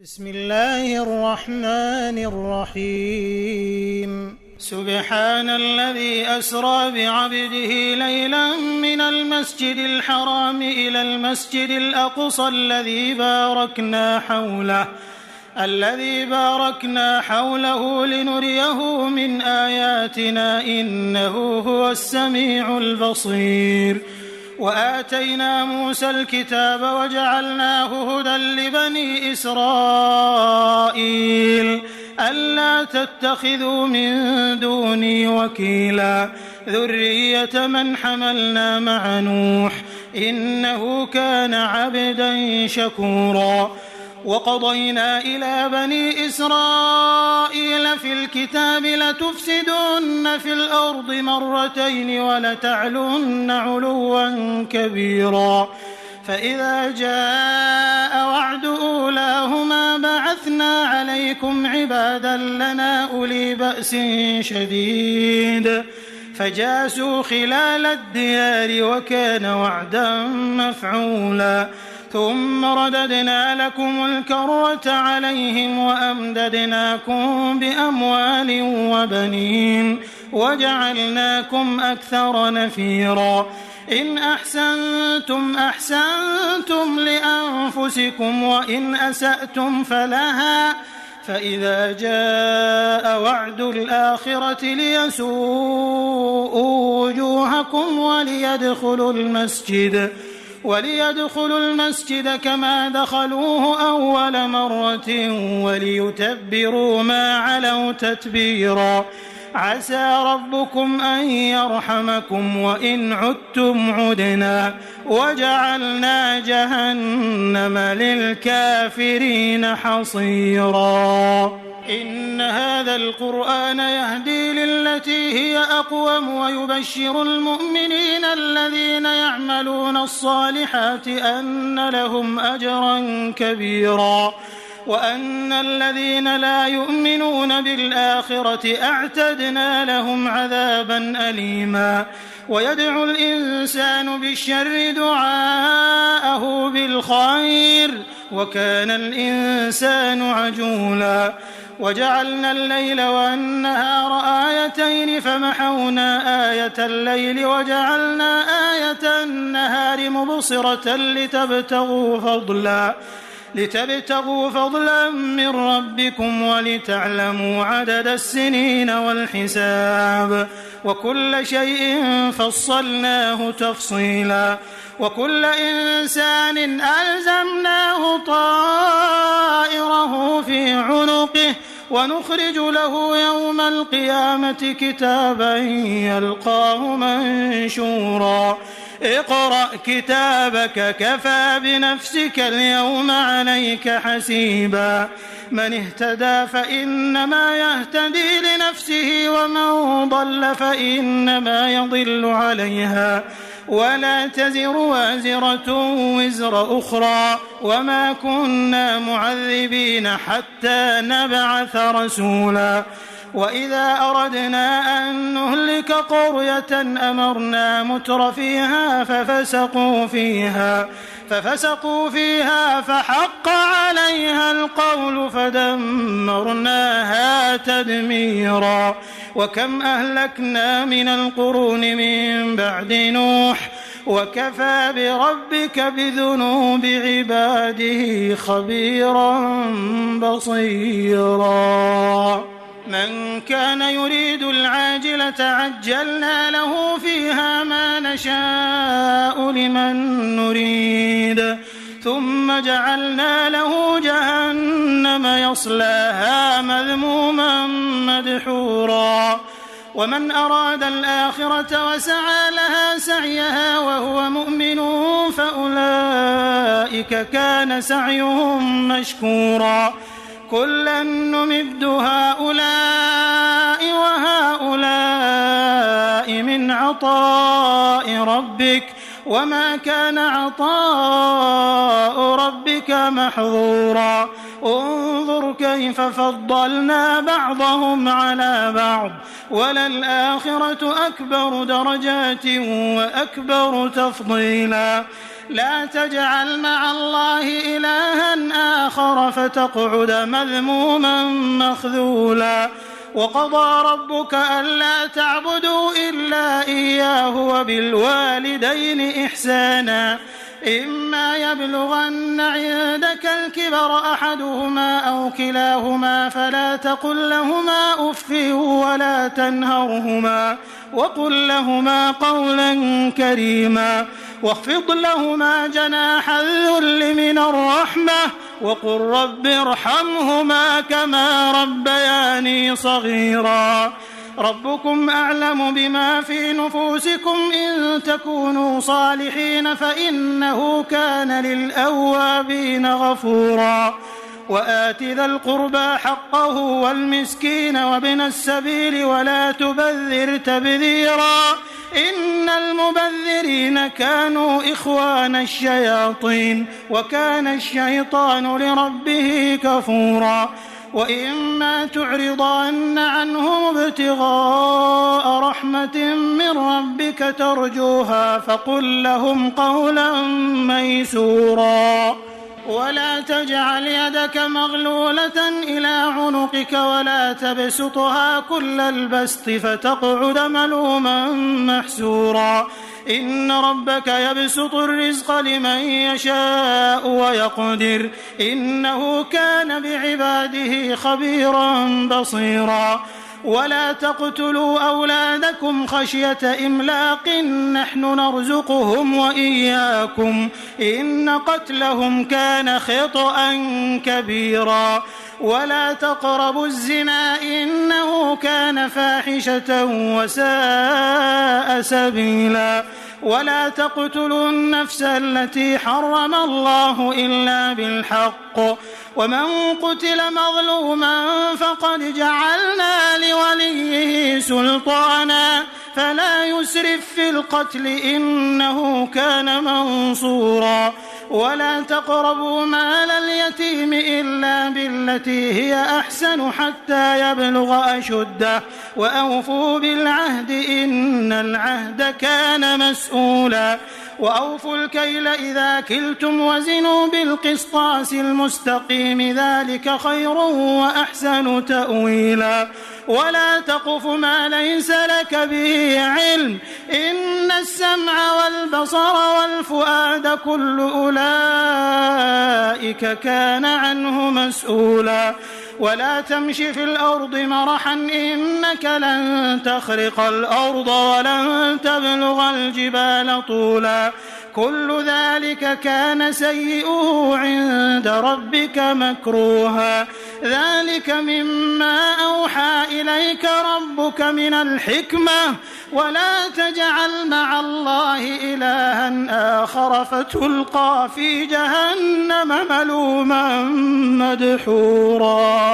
بسم الله الرحمن الرحيم. سبحان الذي أسرى بعبده ليلا من المسجد الحرام إلى المسجد الأقصى الذي باركنا حوله لنريه من آياتنا إنه هو السميع البصير. وآتينا موسى الكتاب وجعلناه هدى لبني إسرائيل ألا تتخذوا من دوني وكيلا ذرية من حملنا مع نوح إنه كان عبدا شكورا. وقضينا إلى بني إسرائيل في الكتاب لتفسدن في الأرض مرتين ولتعلن علوا كبيرا. فإذا جاء وعد أولاهما بعثنا عليكم عبادا لنا أولي بأس شديد فجاسوا خلال الديار وكان وعدا مفعولا. ثم رددنا لكم الكرة عليهم وأمددناكم بأموال وبنين وجعلناكم أكثر نفيرا. إن أحسنتم أحسنتم لأنفسكم وإن أسأتم فلها. فإذا جاء وعد الآخرة ليسوءوا وجوهكم وليدخلوا المسجد كما دخلوه أول مرة وليتبروا ما علوا تتبيرا. عسى ربكم أن يرحمكم وإن عدتم عدنا وجعلنا جهنم للكافرين حصيرا. إن هذا القرآن يهدي للتي هي أقوم ويبشر المؤمنين الذين يعملون الصالحات أن لهم أجرا كبيرا وأن الذين لا يؤمنون بالآخرة أعتدنا لهم عذابا أليما. ويدعو الإنسان بالشر دعاءه بالخير وكان الإنسان عجولا. وجعلنا الليل والنهار آيتين فمحونا آية الليل وجعلنا آية النهار مبصرة لتبتغوا فضلا من ربكم ولتعلموا عدد السنين والحساب وكل شيء فصلناه تفصيلا. وكل إنسان ألزمناه طائره في عنقه ونخرج له يوم القيامة كتابا يلقاه منشورا. اقرأ كتابك كفى بنفسك اليوم عليك حسيبا. من اهتدى فإنما يهتدي لنفسه ومن ضل فإنما يضل عليها ولا تزر وازرة وزر أخرى وما كنا معذبين حتى نبعث رسولا. وإذا أردنا أن نهلك قرية أمرنا متر فيها ففسقوا فيها فحق عليها القول فدمرناها تدميرا. وكم أهلكنا من القرون من بعد نوح وكفى بربك بذنوب عباده خبيرا بصيرا. من كان يريد العاجلة عجلنا له فيها ما نشاء لمن نريد ثم جعلنا له جهنم يصلاها مذموما مدحورا. ومن أراد الآخرة وسعى لها سعيها وهو مؤمن فأولئك كان سعيهم مشكورا. كلا نمد هؤلاء وهؤلاء من عطاء ربك وما كان عطاء ربك محظورا. انظر كيف فضلنا بعضهم على بعض وللآخرة أكبر درجات وأكبر تفضيلا. لا تجعل مع الله إلها آخر فتقعد مذموما مخذولا وقضى ربك ألا تعبدوا إلا إياه وبالوالدين إحسانا إما يبلغن عندك الكبر أحدهما أو كلاهما فلا تقل لهما أف ولا تنهرهما وقل لهما قولا كريما واخفض لهما جناح الذل من الرحمة وقل رب ارحمهما كما ربياني صغيرا ربكم أعلم بما في نفوسكم إن تكونوا صالحين فإنه كان للأوابين غفورا وآت ذا القربى حقه والمسكين وابن السبيل ولا تبذر تبذيرا إن المبذرين كانوا إخوان الشياطين وكان الشيطان لربه كفورا وإما تعرضن عنهم ابتغاء رحمة من ربك ترجوها فقل لهم قولا ميسورا ولا تجعل يدك مغلولة إلى عنقك ولا تبسطها كل البسط فتقعد ملوما محسورا إن ربك يبسط الرزق لمن يشاء ويقدر إنه كان بعباده خبيرا بصيرا ولا تقتلوا أولادكم خشية إملاق نحن نرزقهم وإياكم إن قتلهم كان خطأ كبيرا ولا تقربوا الزنا إنه كان فاحشة وساء سبيلا ولا تقتلوا النفس التي حرم الله إلا بالحق ومن قتل مظلوما فقد جعلنا لوليه سلطانا فلا يسرف في القتل إنه كان منصورا ولا تقربوا مال اليتيم إلا بالتي هي أحسن حتى يبلغ أشده وأوفوا بالعهد إن العهد كان مسؤولا وأوفوا الكيل إذا كلتم وزنوا بالقسطاس المستقيم ذلك خير وأحسن تأويلا ولا تقف ما ليس لك به علم إن السمع والبصر والفؤاد كل أولئك كان عنه مسؤولا ولا تمش في الأرض مرحا إنك لن تخرق الأرض ولن تبلغ الجبال طولا كل ذلك كان سيئه عند ربك مكروها ذلك مما أوحى إليك ربك من الحكمة ولا تجعل مع الله إلها آخر فتلقى في جهنم ملوما مدحورا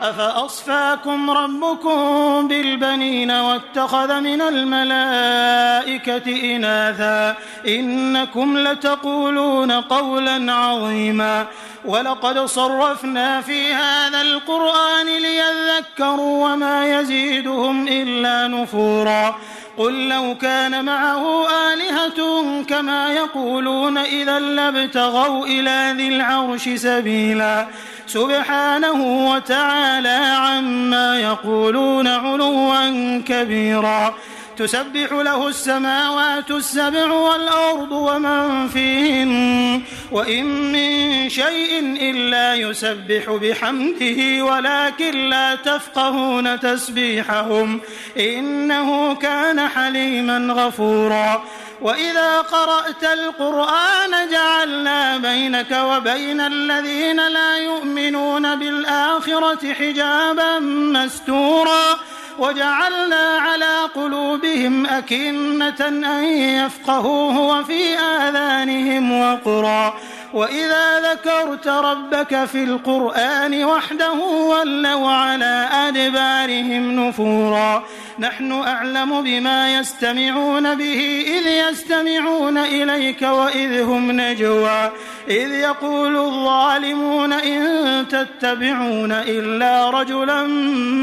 أفأصفاكم ربكم بالبنين واتخذ من الملائكة إناثا إنكم لتقولون قولا عظيما ولقد صرفنا في هذا القرآن ليذكروا وما يزيدهم إلا نفورا قل لو كان معه آلهة كما يقولون إذا لابتغوا إلى ذي العرش سبيلا سبحانه وتعالى عما يقولون علوا كبيرا تسبح له السماوات السبع والأرض ومن فيهن وإن من شيء إلا يسبح بحمده ولكن لا تفقهون تسبيحهم إنه كان حليما غفورا وإذا قرأت القرآن جعلنا بينك وبين الذين لا يؤمنون بالآخرة حجابا مستورا وجعلنا على قلوبهم أكنة أن يفقهوه وفي آذانهم وقرا وإذا ذكرت ربك في القرآن وحده ولوا على أدبارهم نفورا نحن أعلم بما يستمعون به إذ يستمعون إليك وإذ هم نجوى إذ يقول الظالمون إن تتبعون إلا رجلا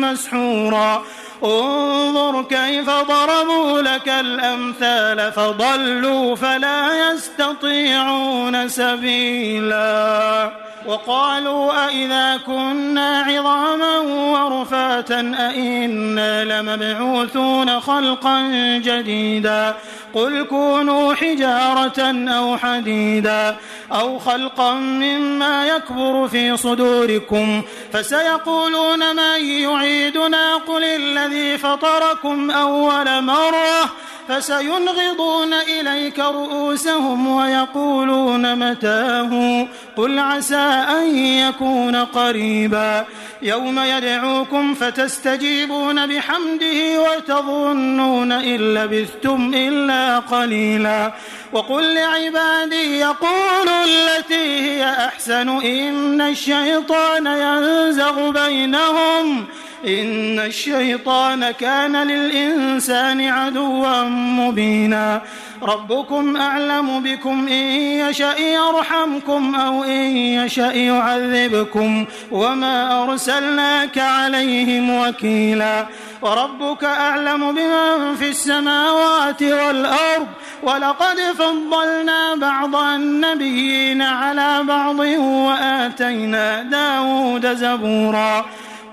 مسحورا انظر كيف ضربوا لك الأمثال فضلوا فلا يستطيعون سبيلا وقالوا أئذا كنا عظاما ورفاتا أئنا لمبعوثون خلقا جديدا قل كونوا حجارة أو حديدا أو خلقا مما يكبر في صدوركم فسيقولون من يعيدنا قل الذي فطركم أول مرة فسينغضون إليك رؤوسهم ويقولون متاه قل عسى أن يكون قريبا يوم يدعوكم فتستجيبون بحمده وتظنون إن لبثتم إلا قليلا وقل لعبادي يقولوا التي هي أحسن إن الشيطان ينزغ بينهم إن الشيطان كان للإنسان عدوا مبينا ربكم أعلم بكم إن يشأ يرحمكم أو إن يشأ يعذبكم وما أرسلناك عليهم وكيلا وربك أعلم بمن في السماوات والأرض ولقد فضلنا بعض النبيين على بعض وآتينا داود زبورا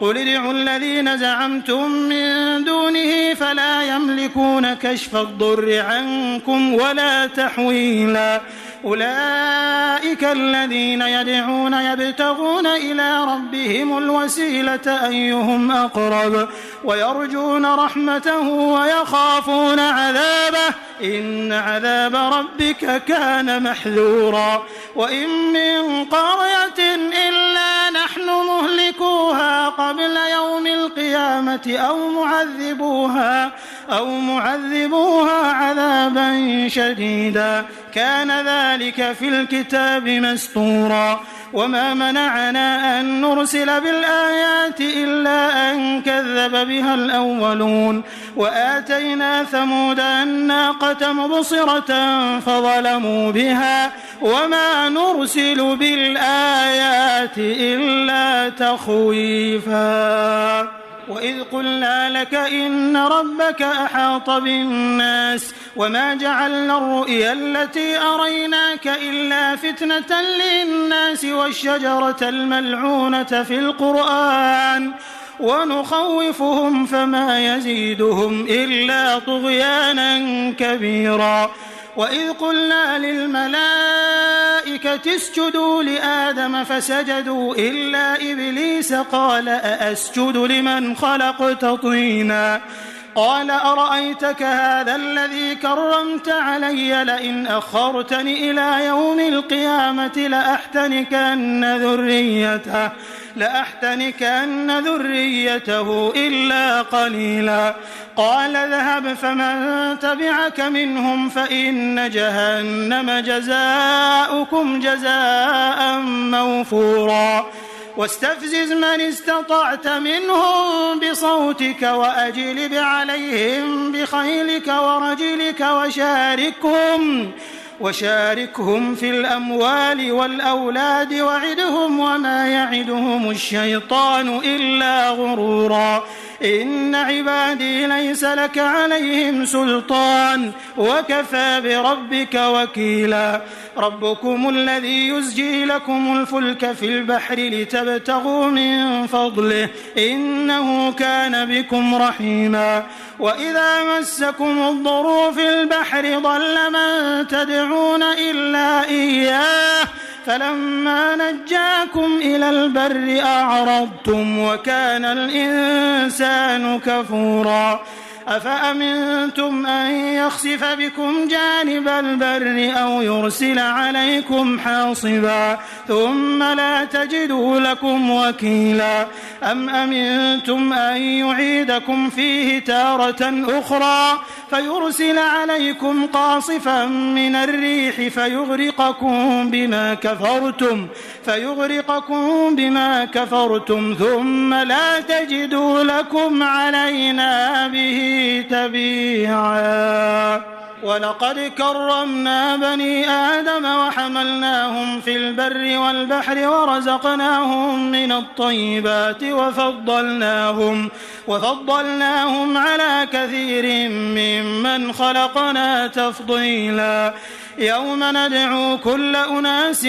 قل ادعوا الذين زعمتم من دونه فلا يملكون كشف الضر عنكم ولا تحويلا أولئك الذين يدعون يبتغون إلى ربهم الوسيلة أيهم أقرب ويرجون رحمته ويخافون عذابه إن عذاب ربك كان محذورا وإن من قرية إلا نحن مهلكوها قبل يوم القيامة أو معذبوها عذابا شديدا كان ذلك في الكتاب مسطورا وما منعنا أن نرسل بالآيات إلا أن كذب بها الأولون وآتينا ثمود الناقة مبصرة فظلموا بها وما نرسل بالآيات إلا تخويفا وإذ قلنا لك إن ربك أحاط بالناس وما جعلنا الرؤيا التي أريناك إلا فتنة للناس والشجرة الملعونة في القرآن ونخوفهم فما يزيدهم إلا طغيانا كبيرا وإذ قلنا للملائكة اسجدوا لآدم فسجدوا إلا إبليس قال أأسجد لمن خلقت طينا قال أرأيتك هذا الذي كرمت علي لئن أخرتني إلى يوم القيامة لأحتنكن ذريته إلا قليلا قال اذهب فمن تبعك منهم فإن جهنم جزاؤكم جزاء موفورا واستفزز من استطعت منهم بصوتك وأجلب عليهم بخيلك ورجلك وشاركهم في الأموال والأولاد وعدهم وما يعدهم الشيطان إلا غرورا إن عبادي ليس لك عليهم سلطان وكفى بربك وكيلا ربكم الذي يزجي لكم الفلك في البحر لتبتغوا من فضله إنه كان بكم رحيما وإذا مسكم الضر في البحر ضل من تدعون إلا إياه فلما نجاكم إلى البر أعرضتم وكان الإنسان كفورا أفأمنتم أن يخسف بكم جانب البر أو يرسل عليكم حاصبا ثم لا تجدوا لكم وكيلا أم أمنتم أن يعيدكم فيه تارة أخرى فيرسل عليكم قاصفا من الريح فيغرقكم بما كفرتم ثم لا تجدوا لكم علينا به تبيعا ولقد كرمنا بني آدم وحملناهم في البر والبحر ورزقناهم من الطيبات وفضلناهم على كثير ممن خلقنا تفضيلا يوم ندعو كل أناس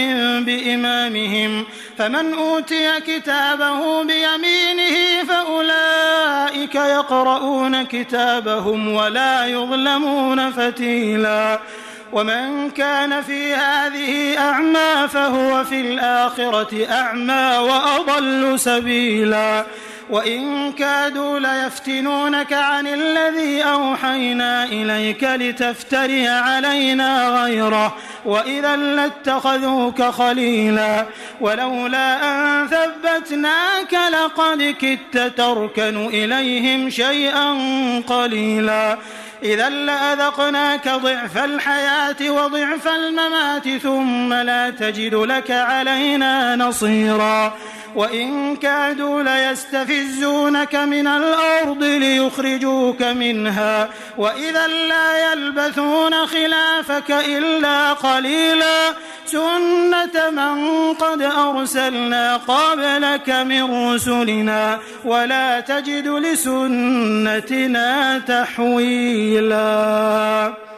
بإمامهم فمن أوتي كتابه بيمينه فأولئك يقرؤون كتابهم ولا يظلمون فتيلا ومن كان في هذه أعمى فهو في الآخرة أعمى وأضل سبيلا وإن كادوا ليفتنونك عن الذي أوحينا إليك لتفتري علينا غيره وإذا لاتخذوك خليلا ولولا أن ثبتناك لقد كدت تركن إليهم شيئا قليلا إذا لأذقناك ضعف الحياة وضعف الممات ثم لا تجد لك علينا نصيرا وإن كادوا ليستفزونك من الأرض ليخرجوك منها وإذا لا يلبثون خلافك إلا قليلا سنة من قد أرسلنا قبلك من رسلنا ولا تجد لسنتنا تحويلا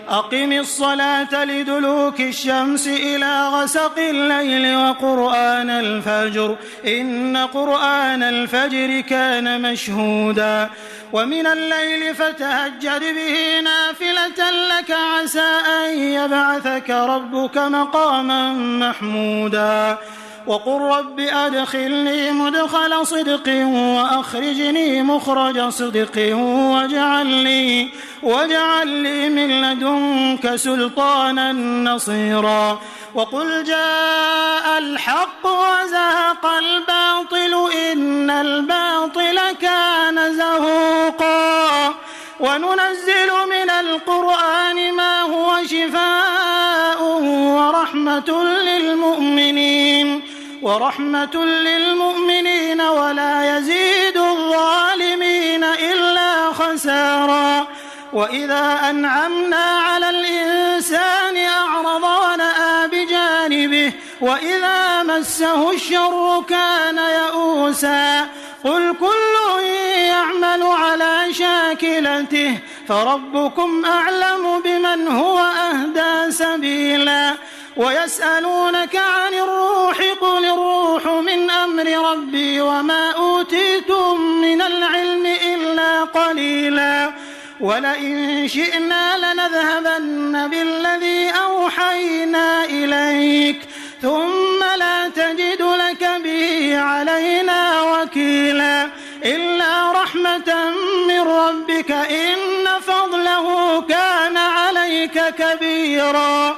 أقم الصلاة لدلوك الشمس إلى غسق الليل وقرآن الفجر إن قرآن الفجر كان مشهودا ومن الليل فتهجد به نافلة لك عسى أن يبعثك ربك مقاما محمودا وقل رب أدخلني مدخل صدق وأخرجني مخرج صدق واجعل لي من لدنك سلطانا نصيرا وقل جاء الحق وزهق الباطل إن الباطل كان زهوقا وننزل من القرآن ما هو شفاء ورحمة للمؤمنين ولا يزيد الظالمين إلا خسارا وإذا أنعمنا على الإنسان أعرض ونأى بجانبه وإذا مسه الشر كان يئوسا قل كل يعمل على شاكلته فربكم أعلم بمن هو أهدى سبيلا ويسألونك عن الروح قل الروح من أمر ربي وما أوتيتم من العلم إلا قليلا ولئن شئنا لنذهبن بالذي أوحينا إليك ثم لا تجد لك به علينا وكيلا إلا رحمة من ربك إن فضله كان عليك كبيرا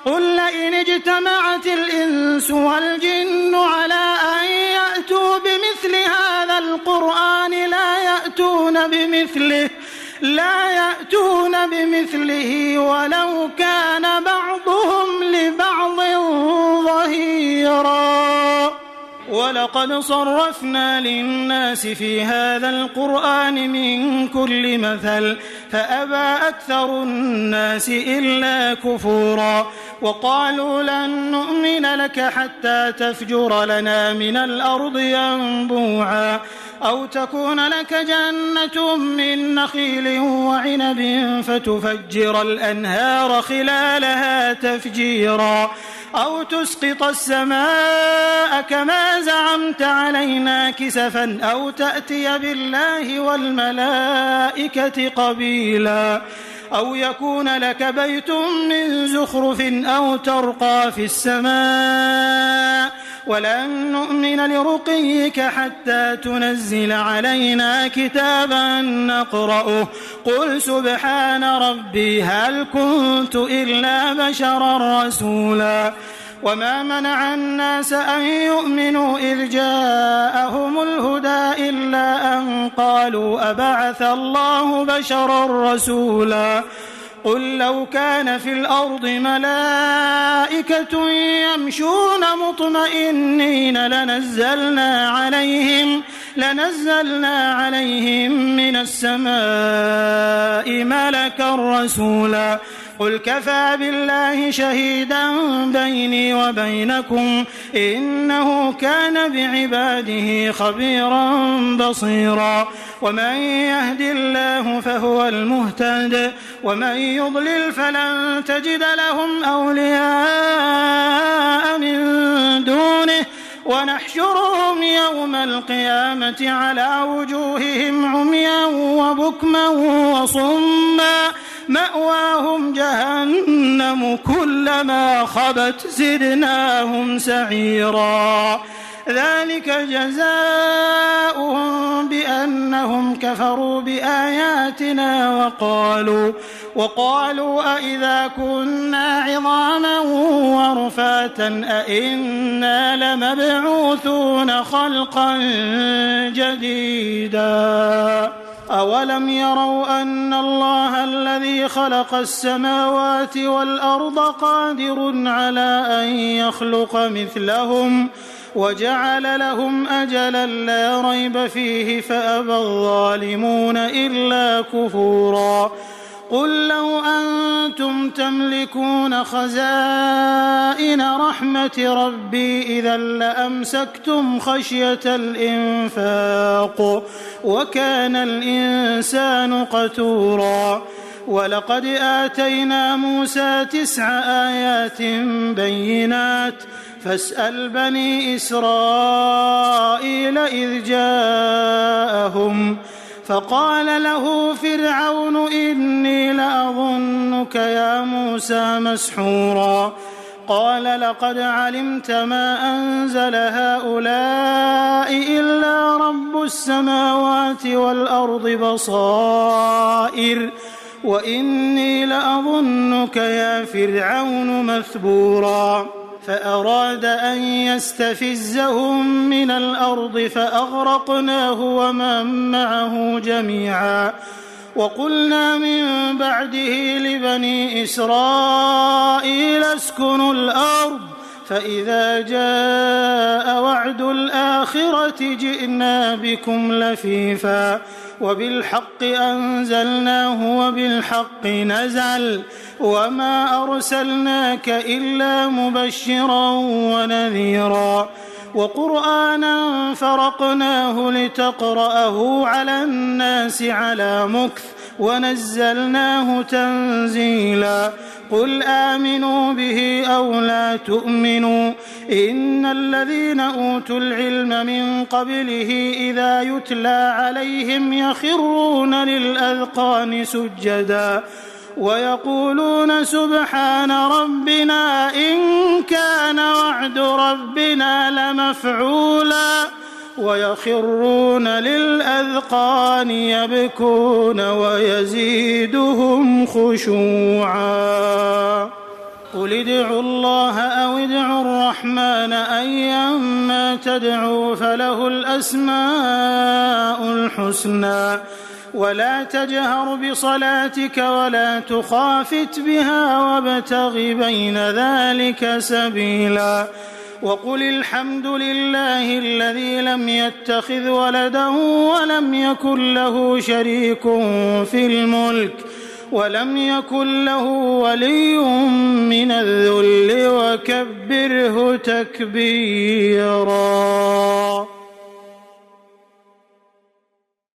قل لئن اجتمعت الإنس والجن على أن يأتوا بمثل هذا القرآن لا يأتون بمثله ولو كان بعضهم لبعض ظهيرا ولقد صرفنا للناس في هذا القرآن من كل مثل فأبى أكثر الناس إلا كفورا وقالوا لن نؤمن لك حتى تفجر لنا من الأرض ينبوعا أو تكون لك جنة من نخيل وعنب فتفجر الأنهار خلالها تفجيرا أو تسقط السماء كما زعمت علينا كسفا أو تأتي بالله والملائكة قبيلا أو يكون لك بيت من زخرف أو ترقى في السماء ولن نؤمن لرقيك حتى تنزل علينا كتابا نقرأه قل سبحان ربي هل كنت إلا بشرا رسولا وما منع الناس أن يؤمنوا إذ جاءهم الهدى إلا أن قالوا أبعث الله بشرا رسولا قل لو كان في الأرض ملائكة يمشون مطمئنين لنزلنا عليهم من السماء ملكا رسولا قل كفى بالله شهيدا بيني وبينكم إنه كان بعباده خبيرا بصيرا ومن يهد الله فهو المهتد ومن يضلل فلن تجد لهم أولياء من دونه ونحشرهم يوم القيامة على وجوههم عميا وبكما وصما مأواهم جهنم كلما خبت زدناهم سعيرا ذلك جزاؤهم بأنهم كفروا بآياتنا وقالوا أئذا كنا عظاما ورفاتا أئنا لمبعوثون خلقا جديدا أولم يروا أن الله الذي خلق السماوات والأرض قادر على أن يخلق مثلهم وجعل لهم أجلا لا ريب فيه فأبى الظالمون إلا كفورا قل لو أنتم تملكون خزائن رحمة ربي إذا لأمسكتم خشية الإنفاق وكان الإنسان قتورا ولقد آتينا موسى 9 آيات بينات فاسأل بني إسرائيل إذ جاءهم فقال له فرعون إني لأظنك يا موسى مسحورا قال لقد علمت ما أنزل هؤلاء إلا رب السماوات والأرض بصائر وإني لأظنك يا فرعون مثبورا فأراد أن يستفزهم من الأرض فأغرقناه ومن معه جميعا وقلنا من بعده لبني إسرائيل اسكنوا الأرض فإذا جاء وعد الآخرة جئنا بكم لفيفا وبالحق أنزلناه وبالحق نزل وما أرسلناك إلا مبشرا ونذيرا وقرآنا فرقناه لتقرأه على الناس على مكث ونزلناه تنزيلا قل آمنوا به أو لا تؤمنوا إن الذين أوتوا العلم من قبله إذا يتلى عليهم يخرون للأذقان سجدا ويقولون سبحان ربنا إن كان وعد ربنا لمفعولا ويخرون للأذقان يبكون ويزيدهم خشوعا قل ادعوا الله أو ادعوا الرحمن أيما تدعوا فله الأسماء الحسنى ولا تجهر بصلاتك ولا تخافت بها وابتغ بين ذلك سبيلا وقل الحمد لله الذي لم يتخذ ولدا ولم يكن له شريك في الملك ولم يكن له ولي من الذل وكبره تكبيرا